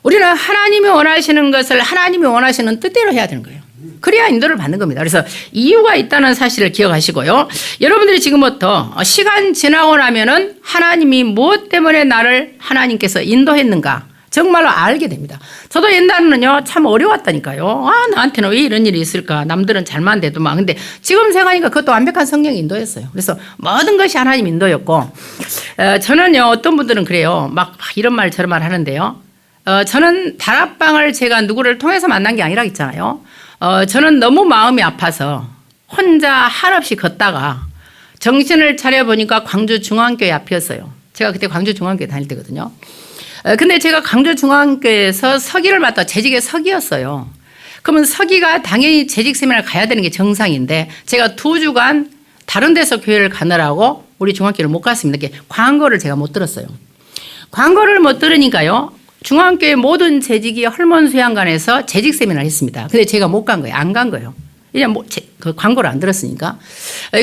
우리는 하나님이 원하시는 것을 하나님이 원하시는 뜻대로 해야 되는 거예요. 그래야 인도를 받는 겁니다. 그래서 이유가 있다는 사실을 기억하시고요. 여러분들이 지금부터 시간 지나고 나면은 하나님이 무엇 때문에 나를 하나님께서 인도했는가 정말로 알게 됩니다. 저도 옛날에는요, 참 어려웠다니까요. 아, 나한테는 왜 이런 일이 있을까? 남들은 잘만 돼도만. 근데 지금 생각하니까 그것도 완벽한 성령 인도였어요. 그래서 모든 것이 하나님 인도였고, 저는요, 어떤 분들은 그래요. 막 이런 말 저런 말 하는데요. 저는 다락방을 제가 누구를 통해서 만난 게 아니라 했잖아요. 저는 너무 마음이 아파서 혼자 한없이 걷다가 정신을 차려보니까 광주중앙교회 앞이었어요. 제가 그때 광주중앙교회 다닐 때거든요. 근데 제가 광주중앙교회에서 서기를 맡아 재직의 서기였어요. 그러면 서기가 당연히 재직 세미나를 가야 되는 게 정상인데 제가 2주간 다른 데서 교회를 가느라고 우리 중앙교회를 못 갔습니다. 광고를 제가 못 들었어요. 광고를 못 들으니까요, 중앙교회 모든 재직이 헐몬수양관에서 재직 세미나를 했습니다. 근데 제가 못 간 거예요. 안 간 거예요. 그냥 그 광고를 안 들었으니까.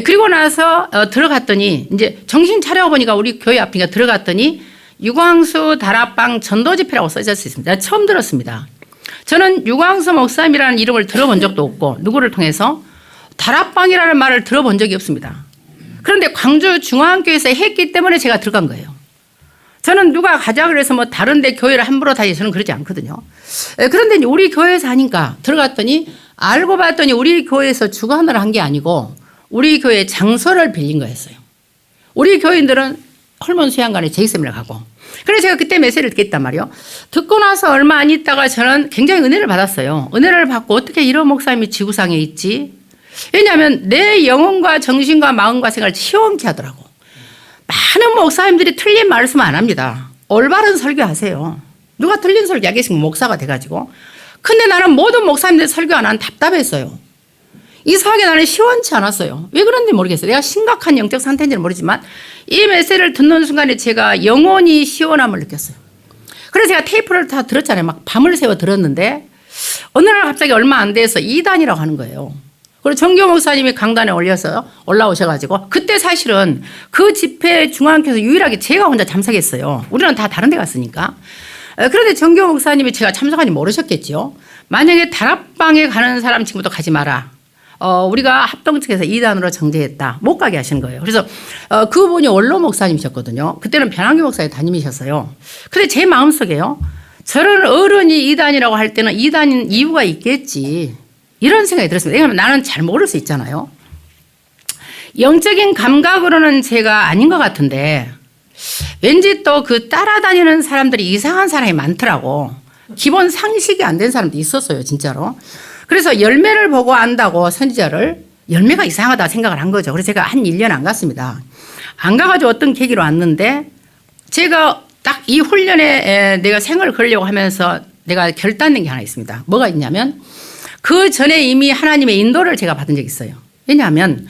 그리고 나서 들어갔더니 이제 정신 차려보니까 우리 교회 앞이니까 들어갔더니 유광수 다락방 전도 집회라고 써져 있습니다. 처음 들었습니다. 저는 유광수 목사님이라는 이름을 들어본 적도 없고 누구를 통해서 다락방이라는 말을 들어본 적이 없습니다. 그런데 광주 중앙교회에서 했기 때문에 제가 들어간 거예요. 저는 누가 가자 그래서 뭐 다른 데 교회를 함부로 다니 저는 그러지 않거든요. 그런데 우리 교회에서 하니까 들어갔더니 알고 봤더니 우리 교회에서 주관을 한 게 아니고 우리 교회 장소를 빌린 거였어요. 우리 교인들은 헐몬 수양관에 제이세미를 가고. 그래서 제가 그때 메시지를 듣겠단 말이에요. 듣고 나서 얼마 안 있다가 저는 굉장히 은혜를 받았어요. 은혜를 받고 어떻게 이런 목사님이 지구상에 있지? 왜냐하면 내 영혼과 정신과 마음과 생각을 시원케 하더라고. 많은 목사님들이 틀린 말씀 안 합니다. 올바른 설교하세요. 누가 틀린 설교 하겠으면 목사가 돼가지고. 근데 나는 모든 목사님들 설교 안 하는 답답했어요. 이상하게 나는 시원치 않았어요. 왜 그런지 모르겠어요. 내가 심각한 영적 상태인지는 모르지만 이 메시지를 듣는 순간에 제가 영혼이 시원함을 느꼈어요. 그래서 제가 테이프를 다 들었잖아요. 막 밤을 새워 들었는데 어느 날 갑자기 얼마 안 돼서 2단이라고 하는 거예요. 그리고 정교 목사님이 강단에 올라오셔가지고 그때 사실은 그 집회 중앙교회에서 유일하게 제가 혼자 참석했어요. 우리는 다 다른 데 갔으니까. 그런데 정교 목사님이 제가 참석하는지 모르셨겠죠. 만약에 다락방에 가는 사람 지금부터 가지 마라. 우리가 합동 측에서 2단으로 정죄했다. 못 가게 하신 거예요. 그래서 그분이 원로 목사님이셨거든요. 그때는 변한규 목사의 담임이셨어요. 근데 제 마음속에요. 저런 어른이 2단이라고 할 때는 2단인 이유가 있겠지. 이런 생각이 들었습니다. 왜냐하면 나는 잘 모를 수 있잖아요. 영적인 감각으로는 제가 아닌 것 같은데 왠지 또 그 따라다니는 사람들이 이상한 사람이 많더라고. 기본 상식이 안 된 사람도 있었어요. 진짜로. 그래서 열매를 보고 안다고 선지자를 열매가 이상하다 생각을 한 거죠. 그래서 제가 한 1년 안 갔습니다. 안 가가지고 어떤 계기로 왔는데 제가 딱 이 훈련에 내가 생을 걸려고 하면서 내가 결단된 게 하나 있습니다. 뭐가 있냐면 그 전에 이미 하나님의 인도를 제가 받은 적이 있어요. 왜냐하면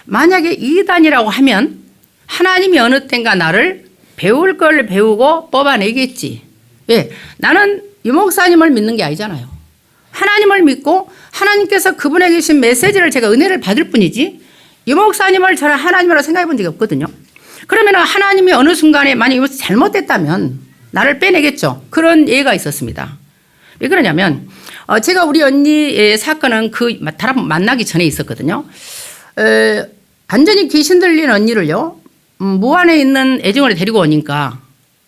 만약에 2단이라고 하면 하나님이 어느 땐가 나를 배울 걸 배우고 뽑아내겠지. 왜? 나는 유 목사님을 믿는 게 아니잖아요. 하나님을 믿고 하나님께서 그분에 계신 메시지를 제가 은혜를 받을 뿐이지 유 목사님을 저는 하나님으로 생각해 본 적이 없거든요. 그러면 하나님이 어느 순간에 만약 이것이 잘못됐다면 나를 빼내겠죠. 그런 예가 있었습니다. 왜 그러냐면 제가 우리 언니의 사건은 그 만나기 전에 있었거든요. 완전히 귀신 들린 언니를요. 무안에 있는 애정을 데리고 오니까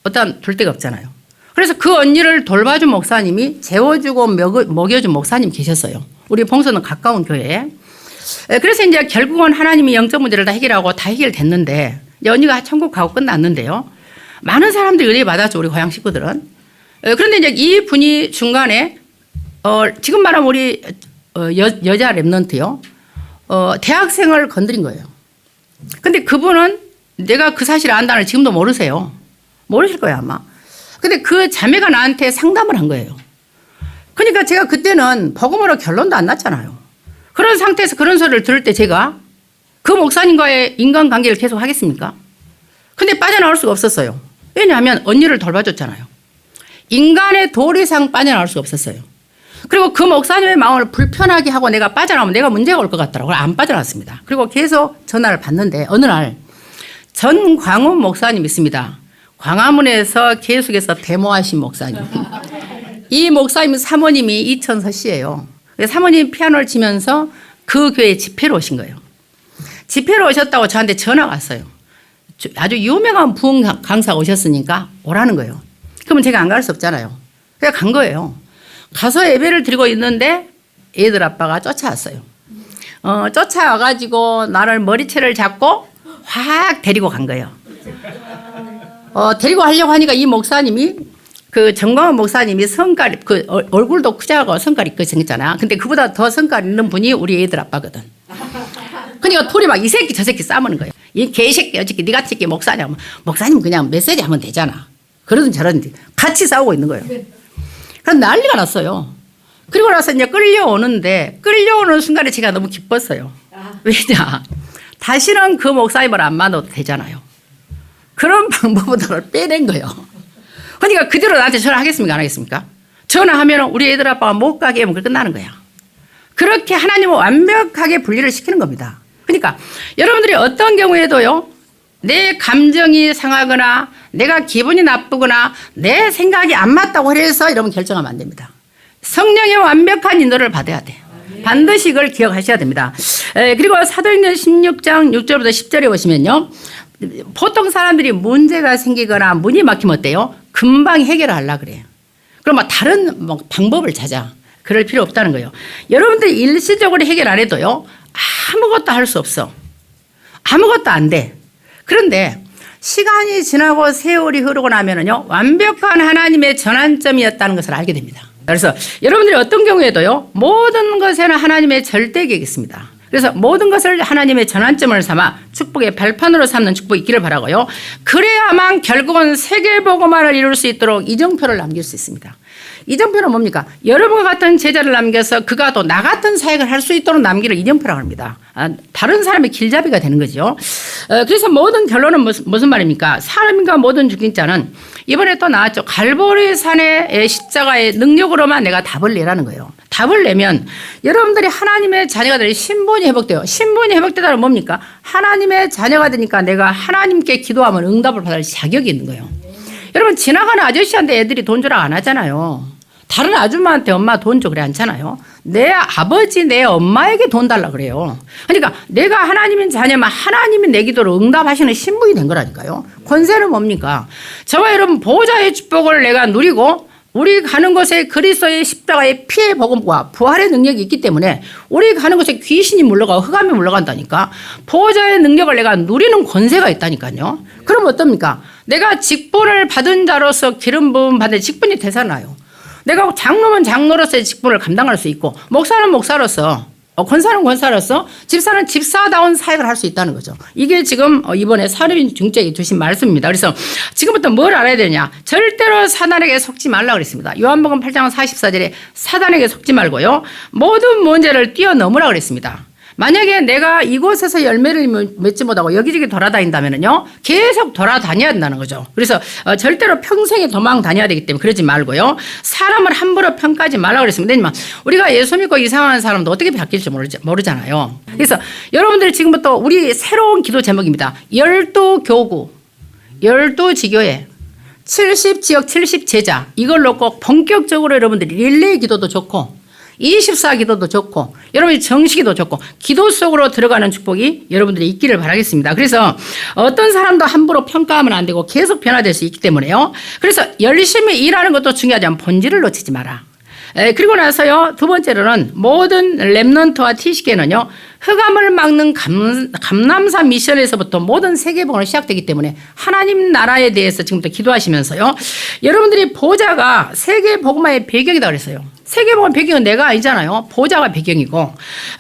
어떤 둘 데가 없잖아요. 그래서 그 언니를 돌봐준 목사님이 재워주고 먹여준 목사님 계셨어요. 우리 봉선은 가까운 교회에. 그래서 이제 결국은 하나님이 영적 문제를 다 해결하고 다 해결됐는데 언니가 천국 가고 끝났는데요. 많은 사람들이 은혜 받았죠. 우리 고향 식구들은. 그런데 이제 이 분이 중간에 지금 말하면 우리 여자 랩런트요. 대학생을 건드린 거예요. 근데 그분은 내가 그 사실을 안다는 지금도 모르세요. 모르실 거예요 아마. 근데 그 자매가 나한테 상담을 한 거예요. 그러니까 제가 그때는 복음으로 결론도 안 났잖아요. 그런 상태에서 그런 소리를 들을 때 제가 그 목사님과의 인간관계를 계속 하겠습니까? 근데 빠져나올 수가 없었어요. 왜냐하면 언니를 돌봐줬잖아요. 인간의 도리 이상 빠져나올 수가 없었어요. 그리고 그 목사님의 마음을 불편하게 하고 내가 빠져나오면 내가 문제가 올 것 같더라고요. 안 빠져나왔습니다. 그리고 계속 전화를 받는데 어느 날 전광훈 목사님 있습니다. 광화문에서 계속해서 데모하신 목사님. 이 목사님 사모님이 이천서 씨예요. 사모님 피아노를 치면서 그 교회 집회로 오신 거예요. 집회로 오셨다고 저한테 전화가 왔어요. 아주 유명한 부흥 강사가 오셨으니까 오라는 거예요. 그러면 제가 안 갈 수 없잖아요. 그래서 간 거예요. 가서 예배를 드리고 있는데 애들 아빠가 쫓아왔어요. 쫓아와가지고 나를 머리채를 잡고 확 데리고 간 거예요. 데리고 하려고 하니까 이 목사님이 그 정광훈 목사님이 성깔이 그 얼굴도 크자고 성깔이 그 생겼잖아. 근데 그보다 더 성깔 있는 분이 우리 애들 아빠거든. 그러니까 둘이 막 이 새끼 저 새끼 싸우는 거예요. 이 개새끼 어저께 네가 새끼 목사냐면 목사님 그냥 메시지 하면 되잖아. 그러든 저러든 같이 싸우고 있는 거예요. 그래서 난리가 났어요. 그리고 나서 이제 끌려오는데 끌려오는 순간에 제가 너무 기뻤어요. 왜냐? 다시는 그 목사님을 안 만나도 되잖아요. 그런 방법으로 빼낸 거예요. 그러니까 그대로 나한테 전화하겠습니까? 안 하겠습니까? 전화하면 우리 애들 아빠가 못 가게 하면 끝나는 거야. 그렇게 하나님은 완벽하게 분리를 시키는 겁니다. 그러니까 여러분들이 어떤 경우에도요. 내 감정이 상하거나 내가 기분이 나쁘거나 내 생각이 안 맞다고 해서 이러면 결정하면 안 됩니다. 성령의 완벽한 인도를 받아야 돼요. 반드시 이걸 기억하셔야 됩니다. 그리고 사도행전 16장 6절부터 10절에 보시면요. 보통 사람들이 문제가 생기거나 문이 막히면 어때요? 금방 해결을 하려고 그래요. 그럼 다른 방법을 찾아. 그럴 필요 없다는 거예요. 여러분들이 일시적으로 해결 안 해도요. 아무것도 할 수 없어. 아무것도 안 돼. 그런데 시간이 지나고 세월이 흐르고 나면은요. 완벽한 하나님의 전환점이었다는 것을 알게 됩니다. 그래서 여러분들이 어떤 경우에도요. 모든 것에는 하나님의 절대 계획이 있습니다. 그래서 모든 것을 하나님의 전환점을 삼아 축복의 발판으로 삼는 축복이 있기를 바라고요. 그래야만 결국은 세계복음화를 이룰 수 있도록 이정표를 남길 수 있습니다. 이정표는 뭡니까? 여러분과 같은 제자를 남겨서 그가 또 나 같은 사역을 할 수 있도록 남기를 이정표라고 합니다. 다른 사람의 길잡이가 되는 거죠. 그래서 모든 결론은 무슨 말입니까? 사람과 모든 죽인 자는 이번에 또 나왔죠. 갈보리 산의 십자가의 능력으로만 내가 답을 내라는 거예요. 답을 내면 여러분들이 하나님의 자녀가 되는 신분이 회복돼요. 신분이 회복되다는 뭡니까? 하나님의 자녀가 되니까 내가 하나님께 기도하면 응답을 받을 자격이 있는 거예요. 여러분 지나가는 아저씨한테 애들이 돈 주라 안 하잖아요. 다른 아줌마한테 엄마 돈 줘 그래 않잖아요. 내 아버지 내 엄마에게 돈 달라 그래요. 그러니까 내가 하나님의 자녀면 하나님이 내 기도를 응답하시는 신분이 된 거라니까요. 권세는 뭡니까? 저와 여러분 보호자의 축복을 내가 누리고 우리 가는 곳에 그리스도의 십자가의 피의 복음과 부활의 능력이 있기 때문에 우리 가는 곳에 귀신이 물러가고 흑암이 물러간다니까. 보호자의 능력을 내가 누리는 권세가 있다니까요. 그럼 어떻습니까? 내가 직분을 받은 자로서 기름 부음 받은 직분이 되잖아요. 내가 장로면 장로로서의 직분을 감당할 수 있고 목사는 목사로서 권사는 권사로서 집사는 집사다운 사역을 할 수 있다는 거죠. 이게 지금 이번에 사르빈 중재에 주신 말씀입니다. 그래서 지금부터 뭘 알아야 되냐. 절대로 사단에게 속지 말라고 그랬습니다. 요한복음 8장 44절에 사단에게 속지 말고요. 모든 문제를 뛰어넘으라고 그랬습니다. 만약에 내가 이곳에서 열매를 맺지 못하고 여기저기 돌아다닌다면요. 계속 돌아다녀야 된다는 거죠. 그래서 절대로 평생에 도망 다녀야 되기 때문에 그러지 말고요. 사람을 함부로 평가하지 말라고 그랬습니다. 우리가 예수 믿고 이상한 사람도 어떻게 바뀔지 모르잖아요. 그래서 여러분들이 지금부터 우리 새로운 기도 제목입니다. 12교구, 12지교회, 70지역 70제자 이걸 놓고 본격적으로 여러분들이 릴레이 기도도 좋고 24 기도도 좋고 여러분이 정식기도 좋고 기도 속으로 들어가는 축복이 여러분들이 있기를 바라겠습니다. 그래서 어떤 사람도 함부로 평가하면 안 되고 계속 변화될 수 있기 때문에요. 그래서 열심히 일하는 것도 중요하지만 본질을 놓치지 마라. 그리고 나서요. 두 번째로는 모든 렘넌트와 티시계는요. 흑암을 막는 감람산 미션에서부터 모든 세계복음이 시작되기 때문에 하나님 나라에 대해서 지금부터 기도하시면서요. 여러분들이 보좌가 세계복음화의 배경이다 그랬어요. 세계복음 배경은 내가 아니잖아요. 보좌가 배경이고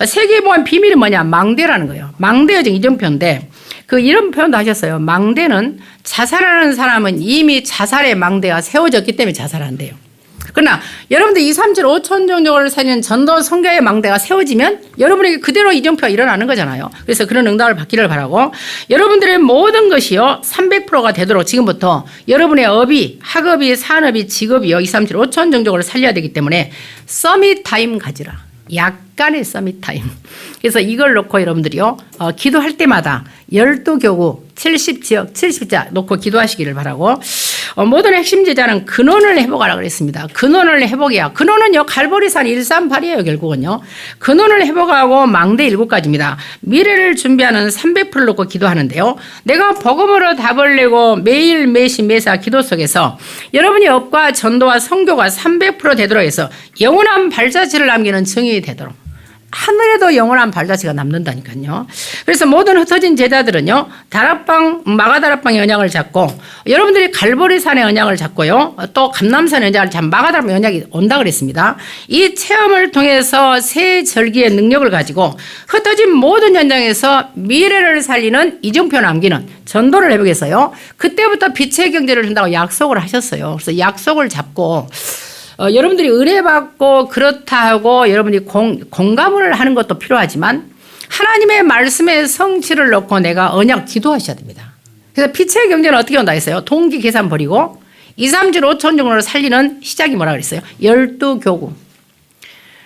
세계복음 비밀이 뭐냐. 망대라는 거예요. 망대가 지금 이정표인데 그 이런 표현도 하셨어요. 망대는 자살하는 사람은 이미 자살의 망대가 세워졌기 때문에 자살한대요. 그러나 여러분들 2, 3, 7, 5천 종족을 살리는 전도 선교의 망대가 세워지면 여러분에게 그대로 이정표가 일어나는 거잖아요. 그래서 그런 응답을 받기를 바라고 여러분들의 모든 것이요 300%가 되도록 지금부터 여러분의 업이 학업이 산업이 직업이요 2, 3, 7, 5천 종족을 살려야 되기 때문에 서밋 타임 가지라. 약간의 서밋 타임. 그래서 이걸 놓고 여러분들이요 기도할 때마다 12교구 70지역 70자 놓고 기도하시기를 바라고 모든 핵심 제자는 근원을 회복하라고 그랬습니다. 근원을 회복해야. 근원은요 갈보리산 138이에요 결국은요. 근원을 회복하고 망대 7가지입니다. 미래를 준비하는 300%를 놓고 기도하는데요. 내가 복음으로 답을 내고 매일 매시 매사 기도 속에서 여러분의 업과 전도와 선교가 300% 되도록 해서 영원한 발자취를 남기는 증인이 되도록. 하늘에도 영원한 발자취가 남는다니까요. 그래서 모든 흩어진 제자들은요. 다락방, 마가다락방의 언약을 잡고 여러분들이 갈보리산의 언약을 잡고요. 또 감람산의 언약을 잡고 마가다락방의 언약이 온다 그랬습니다. 이 체험을 통해서 새 절기의 능력을 가지고 흩어진 모든 현장에서 미래를 살리는 이정표 남기는 전도를 회복해서요. 그때부터 빛의 경제를 한다고 약속을 하셨어요. 그래서 약속을 잡고 여러분들이 의뢰받고 그렇다 하고 여러분이 공감을 하는 것도 필요하지만 하나님의 말씀의 성취를 놓고 내가 언약 기도하셔야 됩니다. 그래서 빛의 경제는 어떻게 온다 했어요? 동기 계산 버리고 2, 3, 7, 5천 정도를 살리는 시작이 뭐라 그랬어요? 12교구,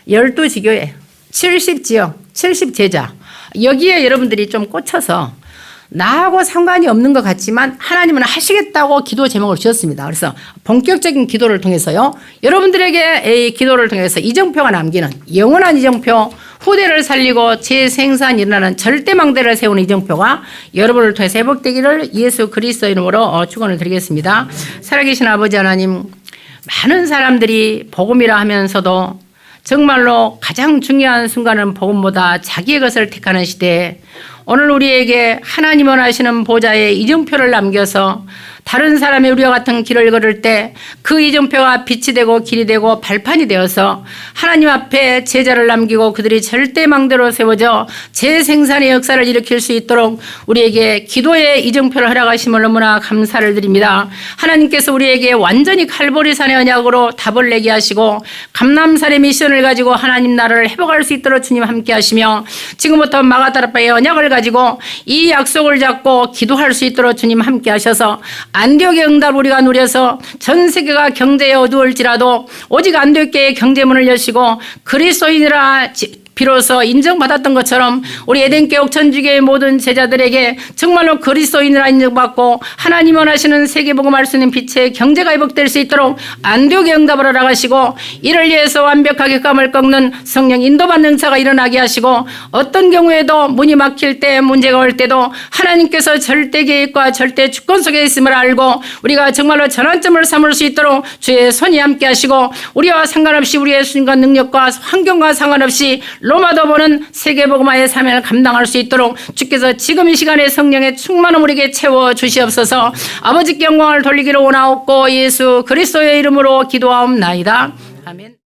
12지교회, 70지역, 70제자 여기에 여러분들이 좀 꽂혀서 나하고 상관이 없는 것 같지만 하나님은 하시겠다고 기도 제목을 주셨습니다. 그래서 본격적인 기도를 통해서요. 여러분들에게 이 기도를 통해서 이정표가 남기는 영원한 이정표 후대를 살리고 재생산이 일어나는 절대망대를 세우는 이정표가 여러분을 통해서 회복되기를 예수 그리스도 이름으로 축원을 드리겠습니다. 살아계신 아버지 하나님, 많은 사람들이 복음이라 하면서도 정말로 가장 중요한 순간은 복음보다 자기의 것을 택하는 시대에 오늘 우리에게 하나님 원하시는 보좌에 이정표를 남겨서 다른 사람이 우리와 같은 길을 걸을 때 그 이정표가 빛이 되고 길이 되고 발판이 되어서 하나님 앞에 제자를 남기고 그들이 절대망대로 세워져 재생산의 역사를 일으킬 수 있도록 우리에게 기도의 이정표를 허락하심을 너무나 감사를 드립니다. 하나님께서 우리에게 완전히 칼보리산의 언약으로 답을 내게 하시고 감람산의 미션을 가지고 하나님 나라를 회복할 수 있도록 주님 함께 하시며 지금부터 마가다라바의 언약을 가지고 이 약속을 잡고 기도할 수 있도록 주님 함께 하셔서 안디옥의 응답 우리가 누려서 전 세계가 경제에 어두울지라도 오직 안디옥교회의 경제문을 여시고 그리스도인이라 비로소 인정받았던 것처럼 우리 에덴교육 전주교의 모든 제자들에게 정말로 그리스도인이라 인정받고 하나님 원하시는 세계복음할 수 있는 빛의 경제가 회복될 수 있도록 안디옥의 응답을 허락하시고 이를 위해서 완벽하게 감을 꺾는 성령 인도받는 자가 일어나게 하시고 어떤 경우에도 문이 막힐 때 문제가 올 때도 하나님께서 절대 계획과 절대 주권 속에 있음을 알고 우리가 정말로 전환점을 삼을 수 있도록 주의 손이 함께 하시고 우리와 상관없이 우리의 수준과 능력과 환경과 상관없이 로마도 보는 세계복음화의 사명을 감당할 수 있도록 주께서 지금 이 시간에 성령의 충만함 우리에게 채워 주시옵소서. 아버지께 영광을 돌리기를 원하옵고 예수 그리스도의 이름으로 기도하옵나이다. 아멘.